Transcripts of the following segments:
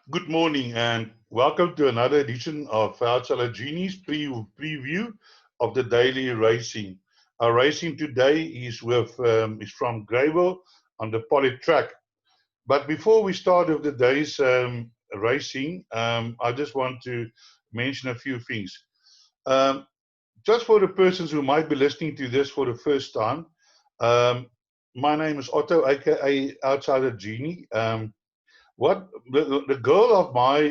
Good morning and welcome to another edition of OUTSIDER Genie's preview of the daily racing. Our racing today is from Greyville on the poly track. But before we start with the day's racing, I just want to mention a few things. Um, just for the persons who might be listening to this for the first time, um, my name is Otto, aka OUTSIDER Genie. What the goal of my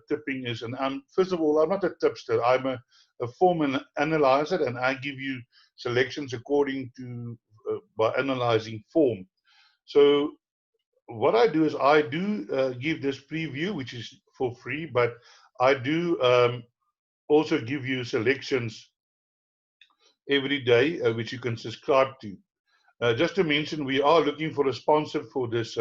tipping is, and first of all, I'm not a tipster. I'm a form analyzer, and I give you selections according to by analyzing form. So what I do is I do give this preview, which is for free, but I do also give you selections every day, which you can subscribe to. Just to mention, we are looking for a sponsor for this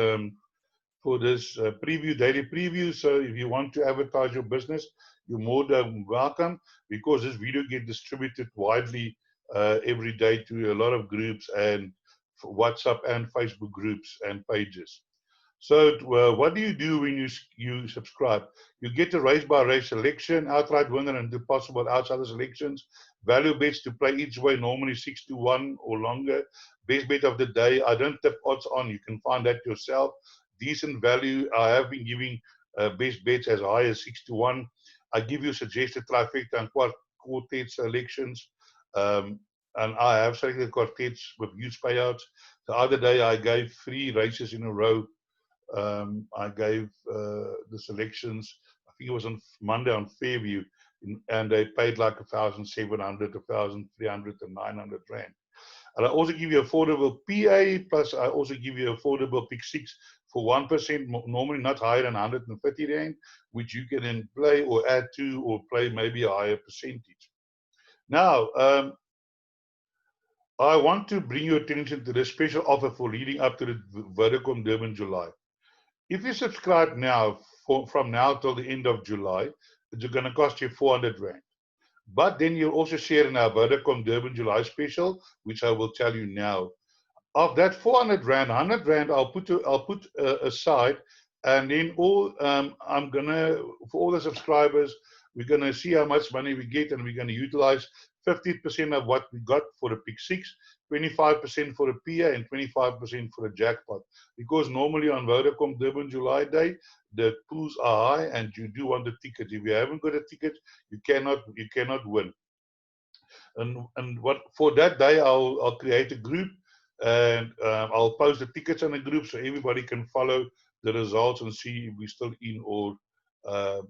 daily preview. So if you want to advertise your business, you're more than welcome, because this video gets distributed widely every day to a lot of groups and WhatsApp and Facebook groups and pages. So what do you do when you subscribe? You get a race by race selection, outright winner, and two possible outsider selections. Value bets to play each way, normally 6-1 or longer. Best bet of the day. I don't tip odds on. You can find that yourself. Decent value. I have been giving best bets as high as 6-1. I give you suggested trifecta and quartet selections. And I have selected quartets with huge payouts. The other day I gave 3 races in a row. I gave the selections. I think it was on Monday on Fairview, and they paid like 1,700, 1,300, and 900 rand. And I also give you affordable PA, plus I also give you affordable pick 6 for 1%, normally not higher than 130 rand, which you can then play or add to or play maybe a higher percentage. Now, I want to bring your attention to the special offer for leading up to the Vodacom Durban July. If you subscribe now, from now till the end of July, it's going to cost you 400 rand. But then you'll also share in our Vodacom Durban July special, which I will tell you now. Of that 400 rand, 100 rand I'll put aside, and then I'm gonna, for all the subscribers, we're gonna see how much money we get, and we're gonna utilize 50% of what we got for the pick 6, 25% for the PA, and 25% for the jackpot. Because normally on Vodacom Durban July Day, the pools are high, and you do want the ticket. If you haven't got a ticket, you cannot win. And what for that day, I'll create a group, and I'll post the tickets in a group so everybody can follow the results and see if we're still in uh,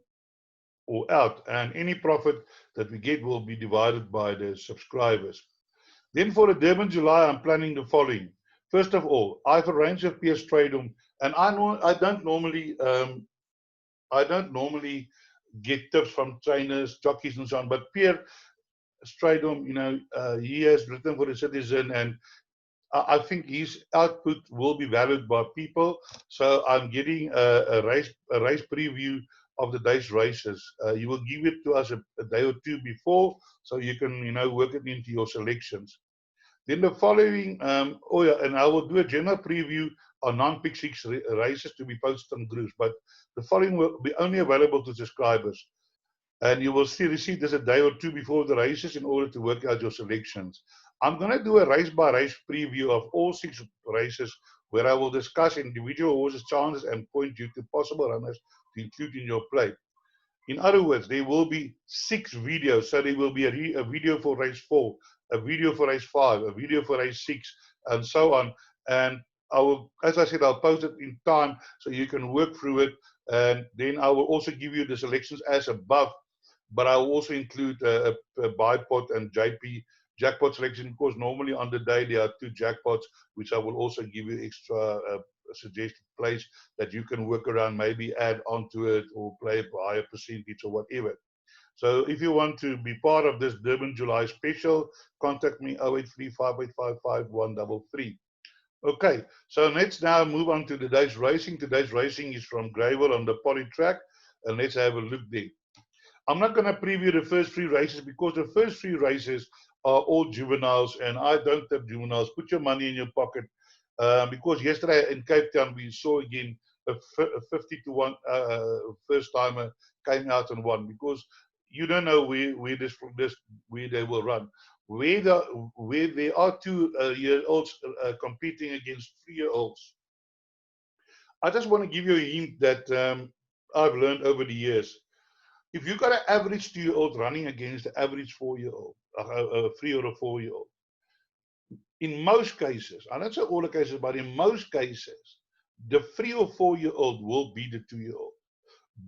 or out. And any profit that we get will be divided by the subscribers. Then for the Durban July, I'm planning the following. First of all, I've arranged with Pierre Strydom, and I don't normally get tips from trainers, jockeys, and so on. But Pierre Strydom, he has written for the Citizen, and I think his output will be valued by people. So I'm getting a race preview of the day's races. He will give it to us a day or two before, so you can work it into your selections. Then the following, and I will do a general preview on non-pick 6 races to be posted on groups, but the following will be only available to subscribers. And you will see receive this a day or two before the races in order to work out your selections. I'm going to do a race by race preview of all 6 races, where I will discuss individual horses' chances and point you to possible runners to include in your play. In other words, there will be 6 videos. So there will be a video for race 4, a video for race 5, a video for race 6, and so on. And I will, as I said, I'll post it in time so you can work through it. And then I will also give you the selections as above, but I will also include a bipod and JP jackpot selection, because normally on the day there are 2 jackpots, which I will also give you extra suggested plays that you can work around, maybe add onto it or play a higher percentage or whatever. So if you want to be part of this Durban July special, contact me 0835855133. Okay, so let's now move on to today's racing. Today's racing is from Greyville on the poly track, and let's have a look there. I'm not going to preview the first 3 races, because the first 3 races are all juveniles, and I don't have juveniles. Put your money in your pocket, because yesterday in Cape Town we saw again a 50 to 1 first timer came out and won, because you don't know where they will run. Where there are 2-year-olds competing against 3-year-olds. I just want to give you a hint that I've learned over the years. If you got an average 2-year-old running against the average 4-year-old, a 3 or a 4-year-old, in most cases, I don't say all the cases, but in most cases, the 3 or 4-year-old will beat the 2-year-old.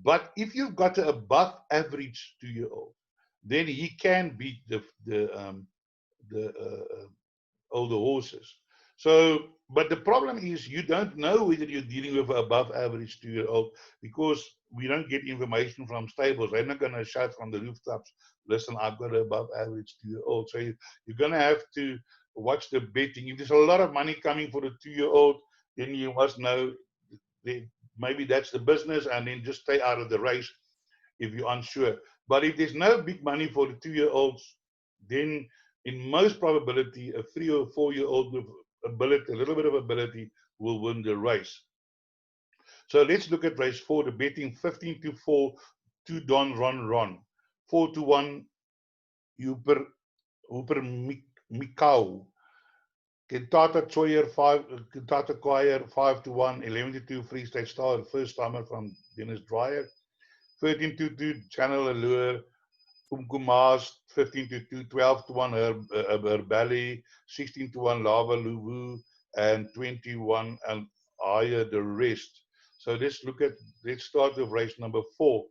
But if you've got an above average 2-year-old, then he can beat the older horses. So, but the problem is you don't know whether you're dealing with an above average 2-year-old, because we don't get information from stables. They're not going to shout from the rooftops, listen, I've got an above average 2-year-old. So you're going to have to watch the betting. If there's a lot of money coming for the 2-year-old, then you must know maybe that's the business, and then just stay out of the race if you're unsure. But if there's no big money for the 2-year-olds, then in most probability, a 3 or 4-year-old with ability, a little bit of ability, will win the race. So let's look at race 4, the betting 15 to 4, 2 Don Ron, 4 to 1 Hooper Mikau, Kentata Choyer 5, Kentata Choir 5 to 1, 11 to 2 Free State Star, first timer from Dennis Dreyer, 13 to 2 Channel Allure, Umkumas 15 to 2, 12 to 1 Herbali, 16 to 1 Lava Luwu, and 21 and higher the rest. So let's start with race number 4.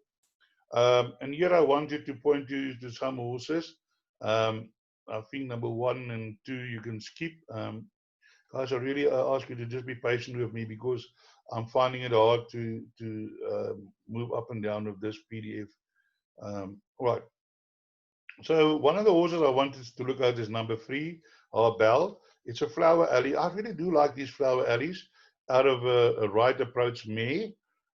And here I wanted to point you to some horses. I think number 1 and 2 you can skip. Guys, I really ask you to just be patient with me, because I'm finding it hard to move up and down with this PDF. Right. So one of the horses I wanted to look at is number 3, Bell. It's a flower alley. I really do like these flower alleys out of a right approach mare.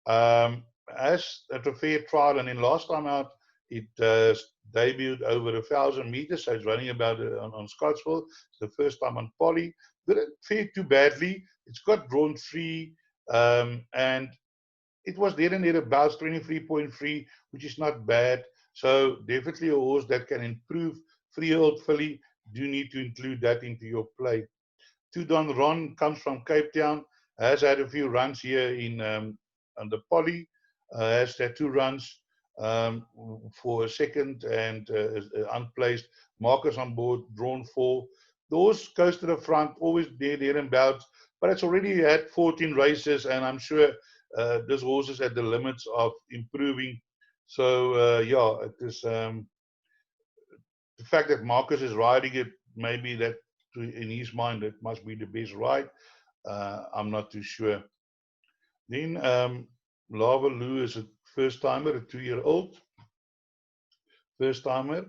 As at a fair trial, and then last time out, it debuted over 1,000 meters, so it's running about on Scottsville. It's the first time on Poly. Didn't fare too badly. It's got drawn 3, and it was there and there about 23.3, which is not bad. So definitely a horse that can improve. 3-year-old filly, do need to include that into your play. 2 Don Ron comes from Cape Town, has had a few runs here in on the Poly, has had 2 runs for a second and unplaced. Markers on board, drawn 4. The horse goes to the front, always there and about, but it's already had 14 races, and I'm sure this horse is at the limits of improving. So yeah, it is the fact that Marcus is riding it, maybe that in his mind it must be the best ride. I'm not too sure. Then Lava Lou is a first timer, a 2-year-old first timer.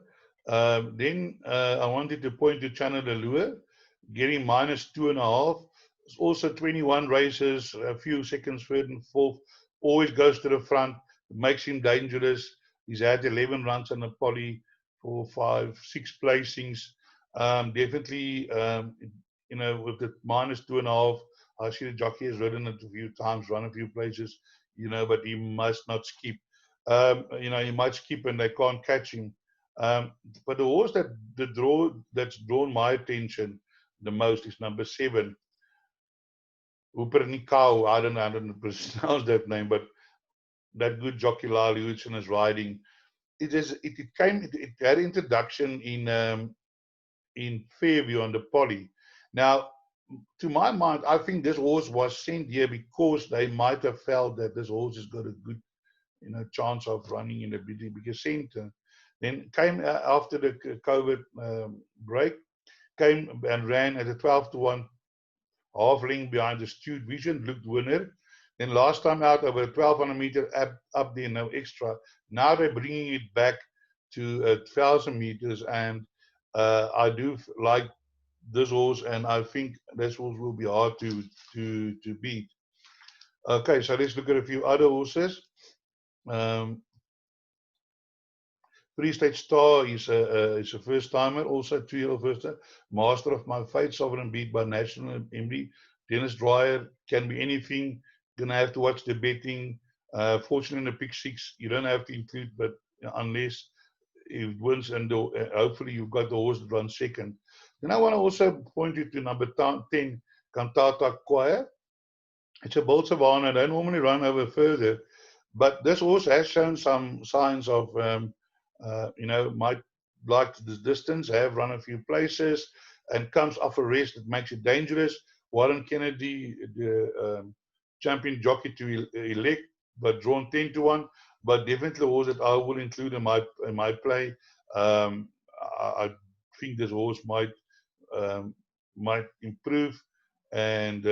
Then I wanted to point to Channel Allure, getting -2.5. It's also 21 races, a few seconds third and fourth. Always goes to the front, makes him dangerous. He's had 11 runs on the Poly, 4, 5, 6 placings. Definitely, you know, with the -2.5, I see the jockey has ridden it a few times, run a few places, you know, but he must not skip. You know, he might skip and they can't catch him. But the horse that's drawn my attention the most is number 7, Hooper Nikau. I don't know pronounce that name, but that good jockey Lyle Hudson is riding. It had introduction in Fairview on the Poly. Now, to my mind, I think this horse was sent here because they might have felt that this horse has got a good, you know, chance of running in a bigger centre. Then came after the COVID break, came and ran at a 12 to 1 half length behind the Stewed Vision, looked winner. Then last time out over 1,200 meter up there, no extra. Now they're bringing it back to 1,000 meters, and I do like this horse, and I think this horse will be hard to beat. Okay, so let's look at a few other horses. Free State Star is a first timer, also 2-year-old first time. Master of My Fate, Sovereign beat by National Emily. Dennis Dreyer, can be anything. Gonna have to watch the betting. Fortunately, in the pick six, you don't have to include, but unless it wins, and hopefully you've got the horse that runs second. Then I want to also point you to number 10, Cantata Choir. It's a bold savannah. They normally run over further, but this horse has shown some signs of, might like this distance, have run a few places, and comes off a rest that makes it dangerous. Warren Kennedy, the champion jockey to elect, but drawn 10-1. But definitely a horse that I will include in my play. I think this horse might improve, and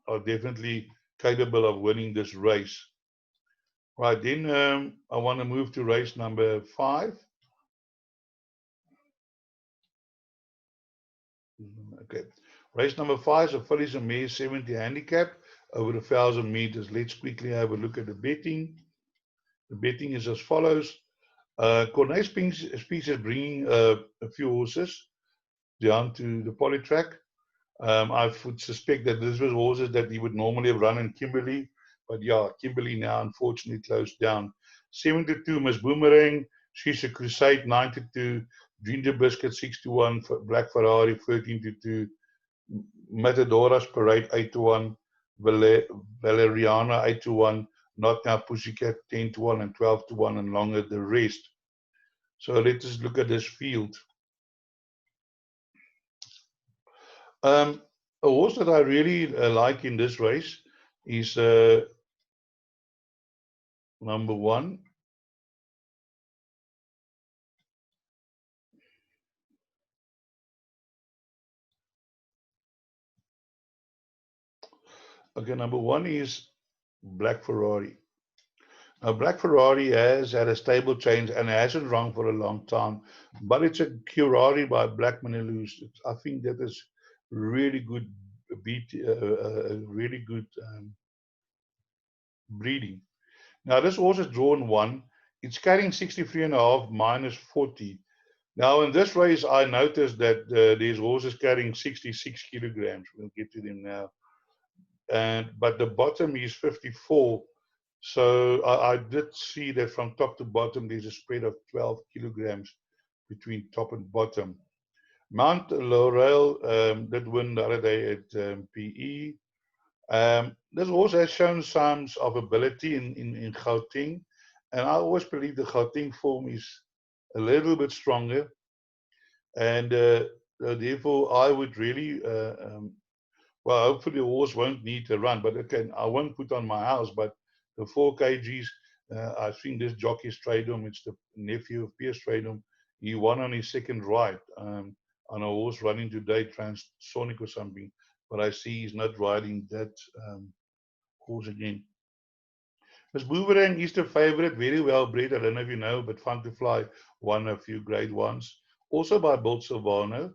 are definitely capable of winning this race. Right, then I want to move to race number 5. Okay, race number 5 is a fillies and mares 70 handicap over 1,000 meters. Let's quickly have a look at the betting. The betting is as follows. Cornet speaks is bringing a few horses down to the poly track. I would suspect that this was horses that he would normally have run in Kimberley, but yeah, Kimberley now unfortunately closed down. 72 Miss Boomerang, She's a Crusade 92, Ginger Biscuit 6-1, Black Ferrari 13-2, Matadoras Parade 8-1, Valeriana 8-1, Not Now Pussycat 10-1 and 12-1, and longer the rest. So let us look at this field. A horse that I really like in this race is number 1. Okay, number 1 is Black Ferrari. Now, Black Ferrari has had a stable change and hasn't run for a long time, but it's a curari by Black Manilus. I think that is really good really good breeding. Now, this horse is drawn 1. It's carrying 63.5 minus 40. Now, in this race, I noticed that these horses carrying 66 kilograms. We'll get to them now. But the bottom is 54. So I did see that from top to bottom, there's a spread of 12 kilograms between top and bottom. Mount Laurel did win the other day at PE. This horse has shown signs of ability in Gauteng. And I always believe the Gauteng form is a little bit stronger. And therefore, I would really, well, hopefully the horse won't need to run. But again, I won't put on my house. But the 4 kgs, I think this jockey Strydom, it's the nephew of Pierre Strydom. He won on his second ride on a horse running today, Transonic or something. But I see he's not riding that horse again. Miss Boomerang is the favorite, very well bred. I don't know if you know, but Fun to Fly won a few grade ones. Also by Bolt Silvano.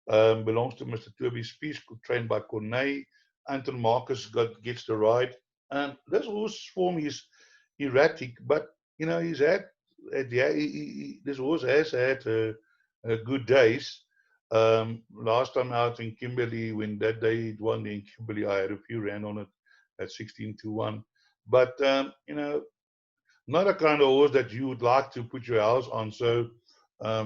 Belongs to Mr. Toby Spies, trained by Cornet. Anton Marcus gets the ride. And this horse form is erratic, but you know he's had this horse has had good days. Last time out in Kimberley, when that day it won in Kimberley, I had a few ran on it at 16-1. But not a kind of horse that you would like to put your house on. So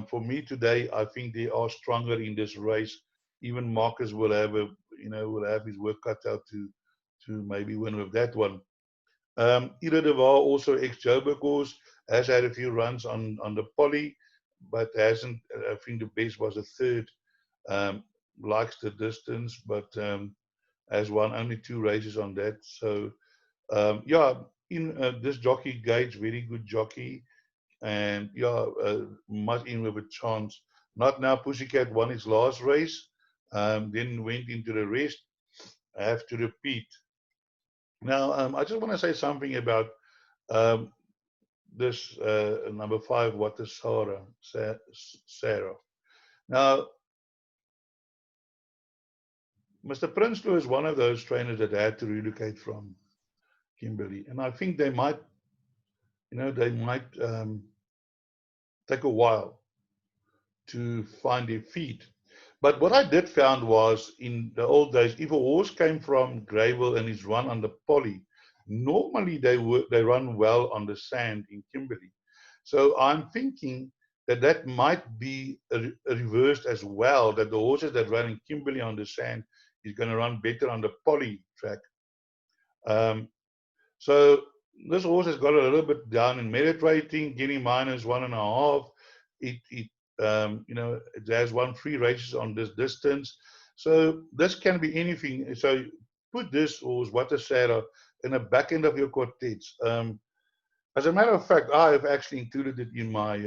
for me today, I think they are stronger in this race. Even Marcus will have his work cut out to maybe win with that one. Ida de Waal, also ex-Joburg horse, has had a few runs on the poly, but hasn't. I think the best was a third. Likes the distance, but has won only 2 races on that. So yeah, in this jockey Gage, very good jockey, and yeah, much in with a chance. Not Now Pussycat won his last race, then went into the rest. I have to repeat. Now, I just want to say something about this number 5, what is Sarah. Now, Mr. Prinsloo is one of those trainers that had to relocate from Kimberley, and I think they might take a while to find their feet. But what I did found was, in the old days, if a horse came from Greyville and is run on the poly, Normally they run well on the sand in Kimberley. So I'm thinking that that might be reversed as well, that the horses that run in Kimberley on the sand is going to run better on the poly track. So this horse has got a little bit down in merit rating, Guinea -1.5. It has won 3 races on this distance. So this can be anything. So put this horse, What a Sarah, in the back end of your quartets. As a matter of fact, I have actually included it in my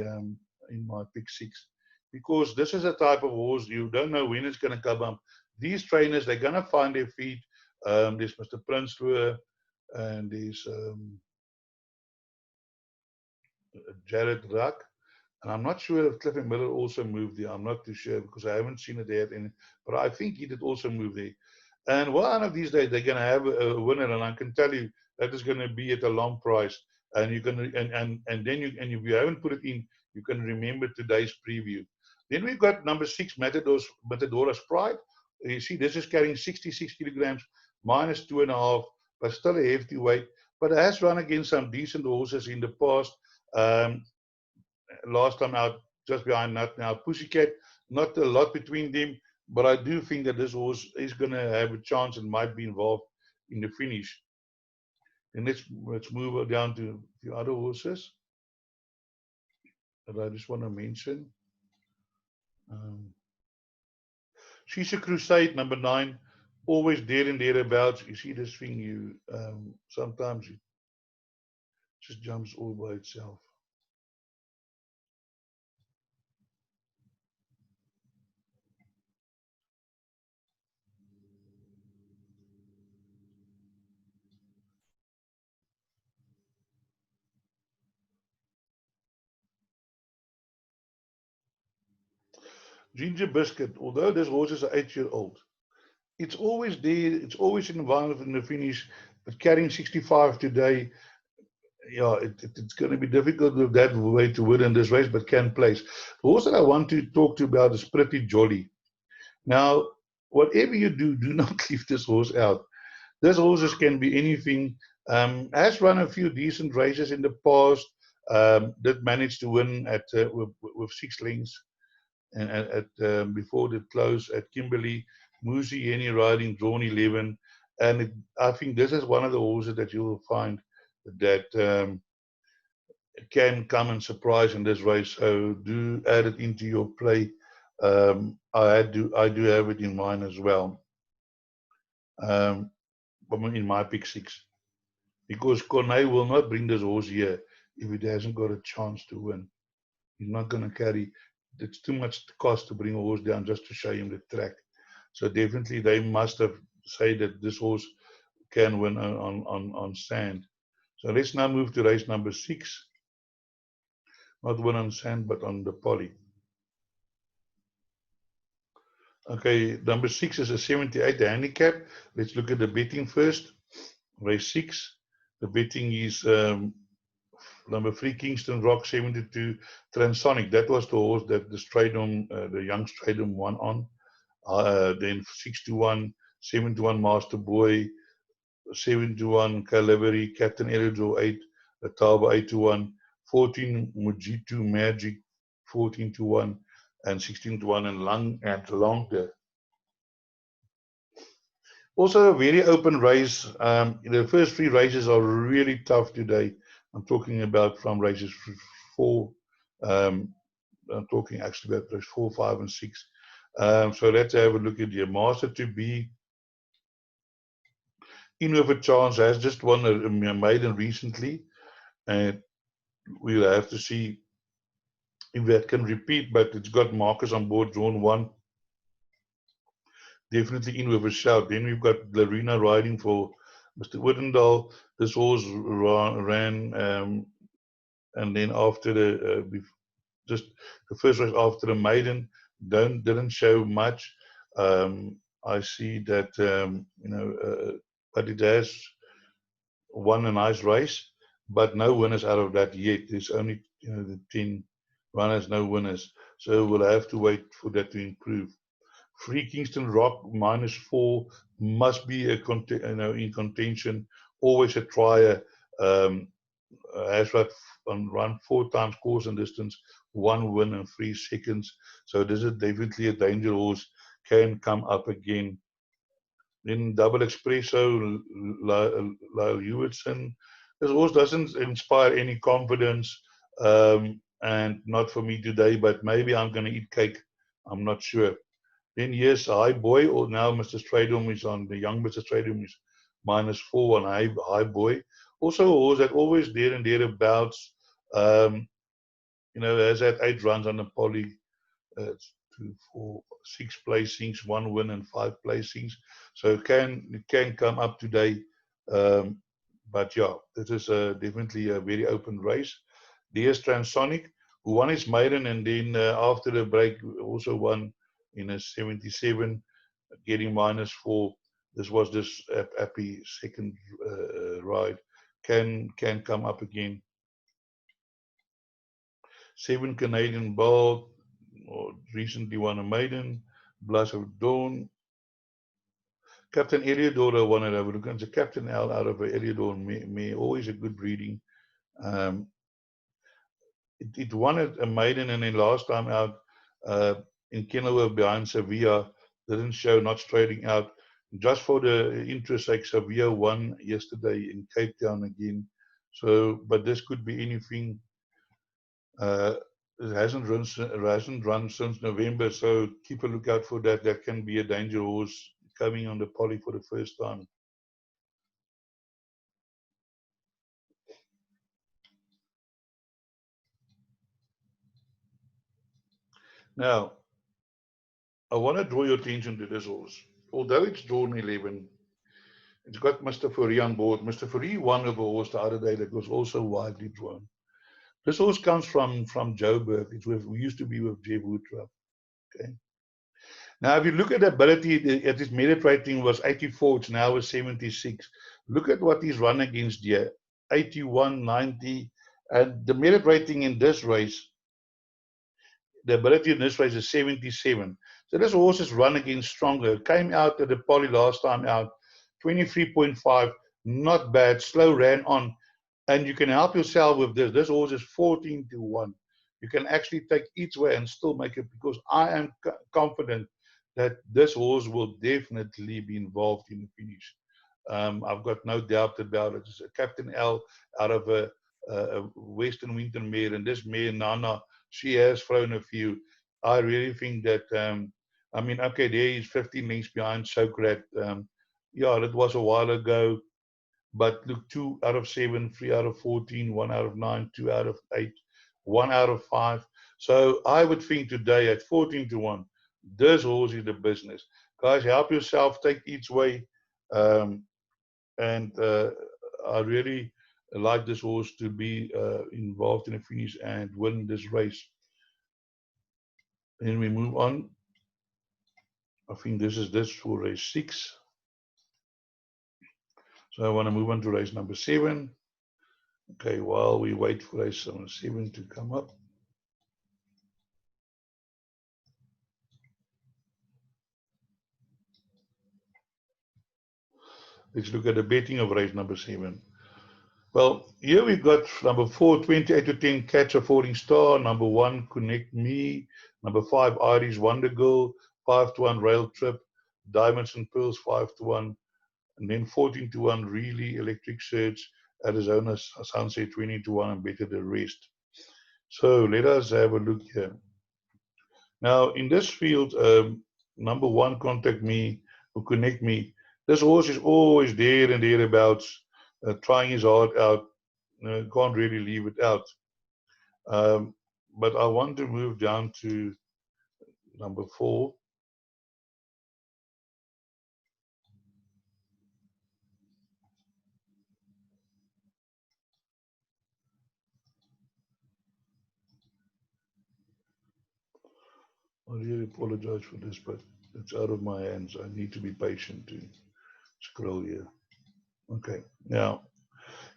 pick 6, because this is a type of horse you don't know when it's going to come up. These trainers, they're going to find their feet. There's Mr. Prinsloo, and there's Jared Ruck. And I'm not sure if Clifford Miller also moved there. I'm not too sure because I haven't seen it yet. But I think he did also move there. And one of these days they're going to have a winner, and I can tell you that is going to be at a long price. And you can and then if you haven't put it in, you can remember today's preview. Then we've got number 6, Matadora's Pride. You see, this is carrying 66 kilograms, -2.5, but still a hefty weight. But it has run against some decent horses in the past. Last time out, just behind that now Pussycat. Not a lot between them, but I do think that this horse is going to have a chance and might be involved in the finish. And let's move down to the other horses that I just want to mention. She's a Crusade, number 9, always there and thereabouts. You see this thing, sometimes it just jumps all by itself. Ginger Biscuit, although this horse is 8-year-old, it's always there, it's always involved in the finish, but carrying 65 today, yeah, it's going to be difficult with that way to win in this race, but can place. The horse that I want to talk to you about is Pretty Jolly. Now, whatever you do, do not leave this horse out. This horse can be anything. Has run a few decent races in the past. That managed to win at with 6 lengths at before the close at Kimberley. Moosey Henny riding drawn 11, and I think this is one of the horses that you will find that can come and surprise in this race. So do add it into your play. I do have it in mind as well. In my pick 6, because Corneille will not bring this horse here if it hasn't got a chance to win. He's not going to carry. It's too much cost to bring a horse down just to show him the track. So definitely they must have said that this horse can win on sand. So let's now move to race number 6. Not win on sand, but on the poly. Okay, number 6 is a 78 handicap. Let's look at the betting first. Race 6. The betting is number 3, Kingston Rock 72 Transonic. That was the horse that the Strydom, the young Strydom won on. Then 6-1, 7-1 Master Boy, 7-1 Calabari, Captain Elidor 8, Ataba 8-1, 14 Mujitu Magic 14-1, and 16-1 and Longter. Also a very open race. The first 3 races are really tough today. I'm talking about from races 4. I'm talking actually about race 4, 5, and 6. So let's have a look at the Master to be in with a chance. Has just won a maiden recently, and we'll have to see if that can repeat. But it's got markers on board, drawn 1. Definitely in with a shout. Then we've got Larina riding for Mr. Woodendal. This horse ran, and then after just the first race after the maiden, didn't show much. I see that but it has won a nice race, but no winners out of that yet. There's only the 10 runners, no winners. So we'll have to wait for that to improve. Free Kingston Rock -4 must be in contention, always a trier. Has run 4 times course and distance, 1 win and 3 seconds. So this is definitely a danger horse, can come up again. Then Double Espresso, Lyle Hewitson. This horse doesn't inspire any confidence, and not for me today, but maybe I'm going to eat cake. I'm not sure. Then yes, High Boy, or now Mr. Strydom is on, the young Mr. Strydom is -4 on High Boy. Also a horse that always there and thereabouts, has had 8 runs on the poly, 2, 4, 6 placings, 1 win and 5 placings. So it can come up today. But yeah, this is definitely a very open race. There's Transonic, who won his maiden, and then after the break also won in a 77, getting -4. This was this happy second ride. Can come up again. 7 Canadian Ball, recently won a maiden. Blast of Dawn. Captain Eliodor, I want to have a look. It's a Captain L out of Eliodor. May always a good breeding. It won a maiden, and then last time out in Kenilworth behind Sevilla, didn't show, not straightening out. Just for the interest sake, Sevilla won yesterday in Cape Town again. So, but this could be anything. It hasn't run since November, so keep a lookout for that. That can be a danger horse coming on the poly for the first time. Now, I want to draw your attention to this horse. Although it's drawn 11, it's got Mr. Fourie on board. Mr. Fourie won over a horse the other day that was also widely drawn. This horse comes from Joburg. We used to be with Jeff Woodruff. Okay. Now, if you look at the ability, at his merit rating was 84. It's now a 76. Look at what he's run against here: 81, 90, and the merit rating in this race, the ability in this race is 77. So this horse is run against stronger. It came out at the poly last time out, 23.5, not bad. Slow ran on, and you can help yourself with this. This horse is 14-1. You can actually take each way and still make it, because I am confident that this horse will definitely be involved in the finish. I've got no doubt about it. It's a Captain L out of a Western Winter mare, and this mare, Nana, she has thrown a few. I really think that, okay, there is 15 lengths behind Socrat. Yeah, that was a while ago. But look, 2 out of 7, 3 out of 14, 1 out of 9, 2 out of 8, 1 out of 5. So I would think today at 14-1, this horse is the business. Guys, help yourself, take each way. I really like this horse to be involved in a finish and win this race. Then we move on. I think this is this for race 6. So I want to move on to race number 7. Okay, while we wait for race number 7 to come up. Let's look at the betting of race number 7. Well, here we've got number 4, 28-10, Catch a Falling Star. Number 1, Connect Me. Number 5, Irish Wonder Girl. 5-1, Rail Trip. Diamonds and Pearls, 5-1. And then 14-1, Really Electric Surge. Arizona Sunset, 20-1, and Better the Rest. So let us have a look here. Now, in this field, number 1, Contact Me, or Connect Me. This horse is always there and thereabouts, trying his heart out. Can't really leave it out. But I want to move down to number 4. I really apologize for this, but it's out of my hands. I need to be patient to scroll here. Okay, now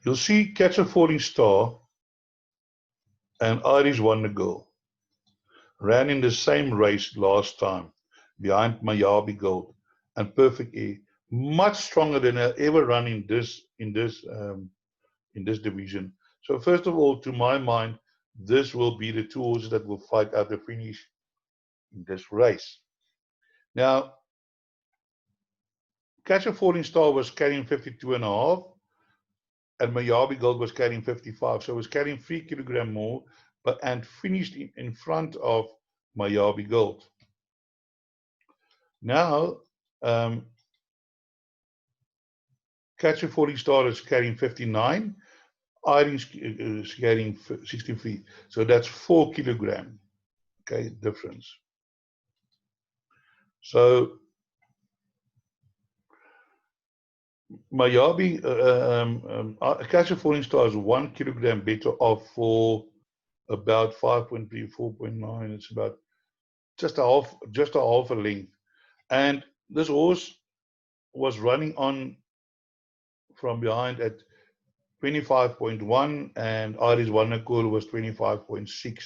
you'll see Catch a Falling Star and Irish Wonder Girl ran in the same race last time behind Mayabi Gold and Perfect Air. much stronger than I ever run in this division. So first of all, to my mind, this will be the two horses that will fight out the finish in this race. Now, Catch a Falling Star was carrying 52.5, and Mayabi Gold was carrying 55. So it was carrying 3 kilograms more, and finished in front of Mayabi Gold. Now, Catch a Falling Star is carrying 59. Iron is carrying 63. So that's 4 kilograms. Okay, difference. So Mayabi, Catch a Falling Star is 1 kilogram better off for about 5.3, 4.9. It's about just a half a length. And this horse was running on from behind at 25.1, and Iris Wondercool was 25.6.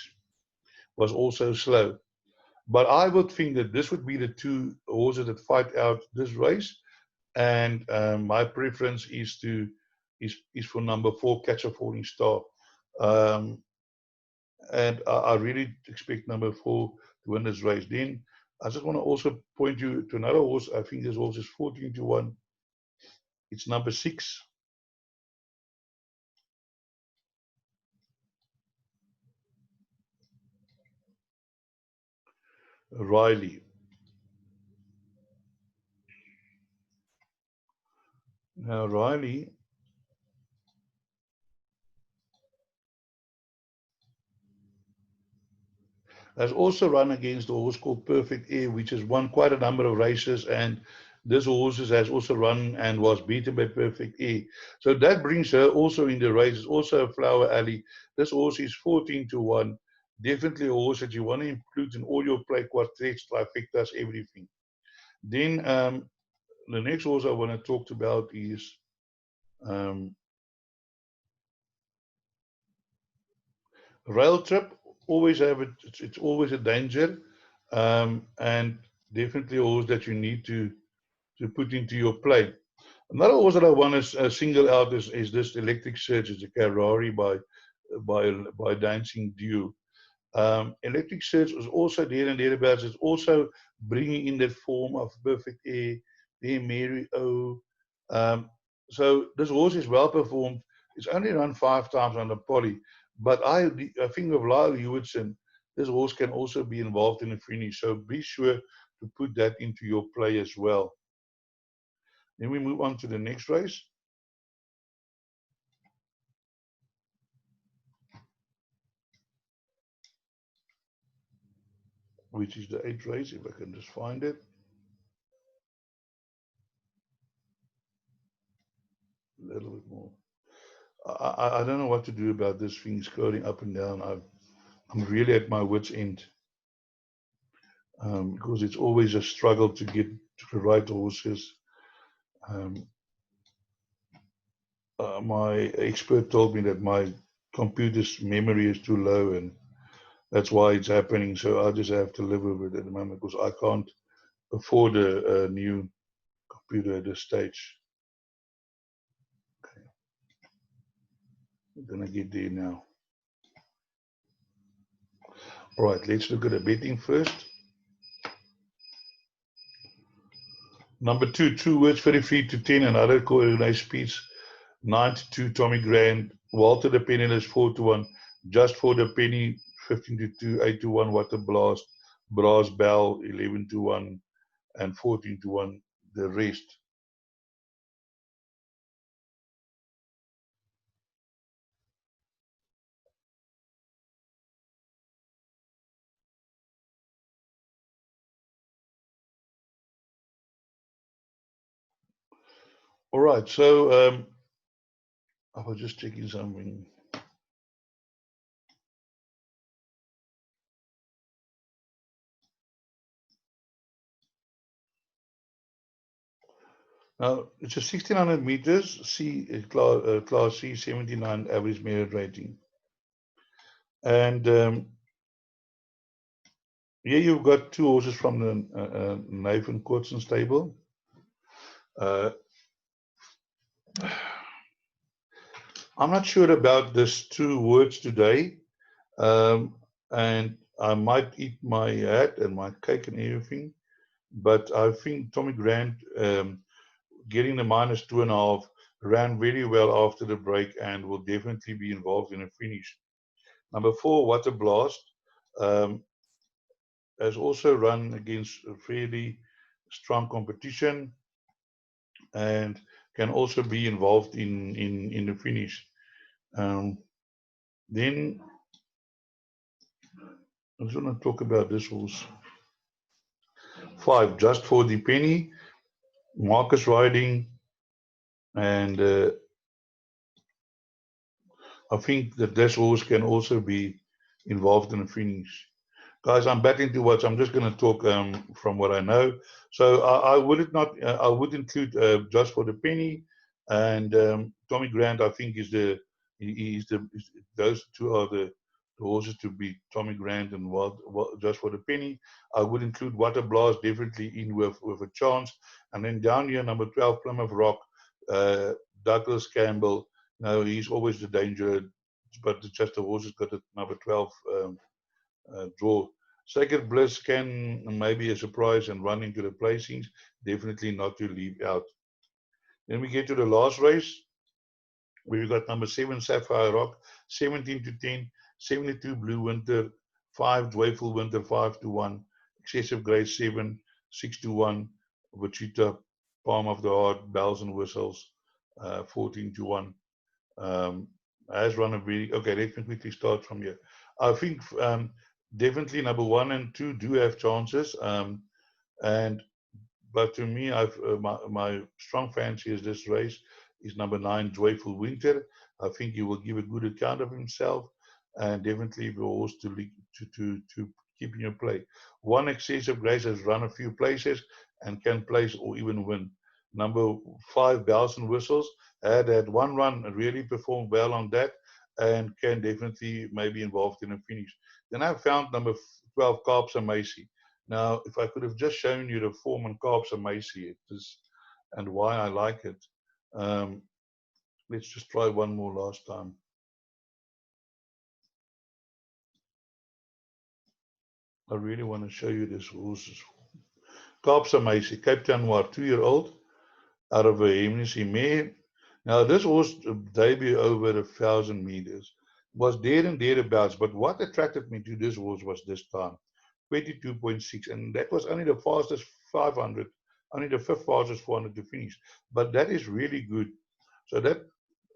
Was also slow. But I would think that this would be the two horses that fight out this race. And my preference is for number 4, Catch a Falling Star. And I really expect number 4 to win this race. Then I just want to also point you to another horse. I think this horse is 14-1. It's number 6. Riley. Now Riley has also run against a horse called Perfect Air, which has won quite a number of races, and this horse has also run and was beaten by Perfect Air. So that brings her also in the race. It's also a flower alley. This horse is 14-1. Definitely a horse that you want to include in all your play, quartets, trifectas, everything. Then the next horse I want to talk about is Rail Trip. Always have it. It's always a danger, and definitely a horse that you need to put into your play. Another horse that I want to single out is this Electric Surge. It's a Carrari by Dancing Dew. Electric Surge is also there and thereabouts. It's also bringing in that form of Perfect Air, there Mary O. So this horse is well performed. It's only run 5 times on the poly, but I think of Lyle Hewitson, this horse can also be involved in the finish. So be sure to put that into your play as well. Then we move on to the next race. Which is the 8th race, if I can just find it. A little bit more. I don't know what to do about this thing scrolling up and down. I'm really at my wit's end. Because it's always a struggle to get to the right horses. My expert told me that my computer's memory is too low, and that's why it's happening. So I just have to live with it at the moment, because I can't afford a new computer at this stage. Okay. I'm gonna get there now. All right, let's look at the betting first. Number 2, 2 words, 33-10, another nice speech. 9-2, Tommy Grand. Walter the Penniless, 4-1. Just for the Penny, 15-2, 8-1, What a Blast. Brass Bell, 11-1, and 14-1, the rest. All right, so I was just checking something. Now, it's a 1600 meters, class C, 79 average merit rating. And here you've got 2 horses from the Nathan Courtson stable. Uh, I'm not sure about these two words today, and I might eat my hat and my cake and everything, but I think Tommy Grant getting the -2.5 ran very well after the break and will definitely be involved in a finish. Number 4, What a Blast, um, has also run against a fairly strong competition and can also be involved in the finish. Then I just want to talk about this horse. 5, Just for the Penny, Marcus riding, and I think that this horse can also be involved in the finish. Guys, I'm battling to watch. I'm just going to talk from what I know. So I would not. I would include Just for the Penny, and Tommy Grant. I think is the those two are the horses to beat. Tommy Grant and Just for the Penny. I would include What a Blast definitely in with a chance, and then down here number 12 Plymouth Rock, Douglas Campbell. No, he's always the danger, but it's just the horses got at number 12. Draw. Sacred Bliss can maybe a surprise and run into the placings. Definitely not to leave out. Then we get to the last race. We've got number 7 Sapphire Rock, 17 to 10, 72 Blue Winter, 5 Joyful Winter, 5 to 1, Excessive Grace 7, 6 to 1, Wichita, Palm of the Heart, Bells and Whistles, 14 to 1. Has run a very okay. Let me quickly start from here. I think definitely number 1 and 2 do have chances, but to me, my strong fancy is this race is number 9 Joyful Winter. I think he will give a good account of himself, and definitely the horse to keep in your play. 1 Excessive Grace has run a few places and can place or even win. Number 5 Bells and Whistles had 1 run, really performed well on that, and can definitely maybe involved in a finish. Then I found number 12 Carps and Macy. Now, if I could have just shown you the form and Carps and Macy and why I like it, um, let's just try one more last time. I really want to show you this horse's Carps and Macy, Cape Town Noir, 2-year-old, out of a Hennessy mare. Now, this horse debut over 1,000 meters was there and thereabouts, but what attracted me to this horse was this time, 22.6, and that was only the fastest 500, only the 5th fastest 400 to finish. But that is really good. So that,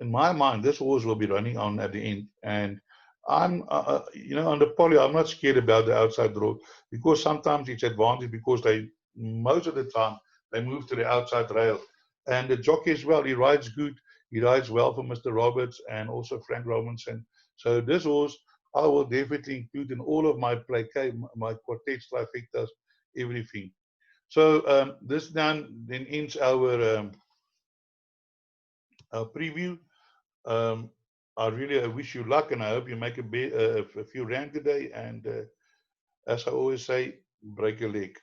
in my mind, this horse will be running on at the end. And I'm, on the poly, I'm not scared about the outside draw because sometimes it's advantage because most of the time, they move to the outside rail. And the jockey as well, he rides good. He rides well for Mr. Roberts and also Frank Robinson. So this horse, I will definitely include in all of my play, my quartets, trifectas, everything. So this then ends our preview. Um, I wish you luck, and I hope you make a few rand today. And as I always say, break a leg.